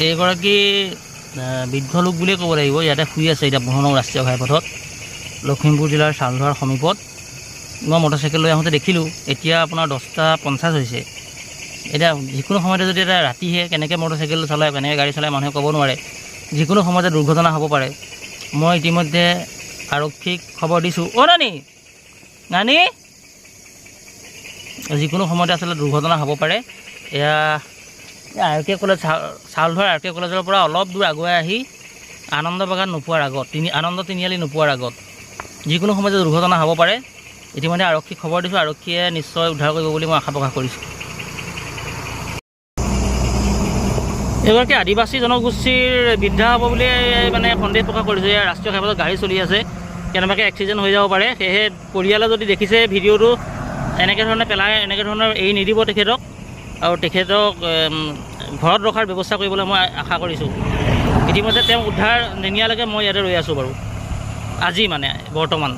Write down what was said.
এইগৰাকী বৃদ্ধ লোক বুলিয়ে ক'ব লাগিব। ইয়াতে শুই আছে এতিয়া 15 নং ৰাষ্ট্ৰীয় ঘাইপথত, লখিমপুৰ জিলাৰ চাউলধৰাৰ সমীপত। মই মটৰচাইকেল লৈ আহোঁতে দেখিলোঁ। এতিয়া আপোনাৰ 10:50 হৈছে। এতিয়া যিকোনো সময়তে যদি এটা ৰাতিহে কেনেকৈ মটৰচাইকেল চলায়, কেনেকৈ গাড়ী চলায় মানুহে ক'ব নোৱাৰে। যিকোনো সময়তে দুৰ্ঘটনা হ'ব পাৰে। মই ইতিমধ্যে আৰক্ষীক খবৰ দিছোঁ। নানী নানী, যিকোনো সময়তে আচলতে দুৰ্ঘটনা হ'ব পাৰে। এয়া আৰক্ষী কলেজ, চাউলধৰা আৰক্ষী কলেজৰ পৰা অলপ দূৰ আগুৱাই আহি আনন্দ বাগান নোপোৱাৰ আগত, আনন্দ তিনিআলি নোপোৱাৰ আগত যিকোনো সময়তে দুৰ্ঘটনা হ'ব পাৰে। ইতিমধ্যে আৰক্ষীক খবৰ দিছোঁ। আৰক্ষীয়ে নিশ্চয় উদ্ধাৰ কৰিব বুলি মই আশা প্ৰকাশ কৰিছোঁ। এগৰাকী আদিবাসী জনগোষ্ঠীৰ বৃদ্ধা হ'ব বুলি মানে সন্দেহ প্ৰকাশ কৰিছোঁ। ইয়াৰ ৰাষ্ট্ৰীয় ঘাইপথত গাড়ী চলি আছে, কেনেবাকৈ এক্সিডেণ্ট হৈ যাব পাৰে। সেয়েহে পৰিয়ালে যদি দেখিছে ভিডিঅ'টো, এনেকৈ ধৰণে পেলাই এনেকৈ ধৰণৰ এৰি নিদিব তেখেতক, আৰু তেখেতক ঘৰত ৰখাৰ ব্যৱস্থা কৰিবলৈ মই আশা কৰিছোঁ। ইতিমধ্যে তেওঁ উদ্ধাৰ নিনিয়ালৈকে মই ইয়াতে ৰৈ আছোঁ বাৰু, আজি মানে বৰ্তমান।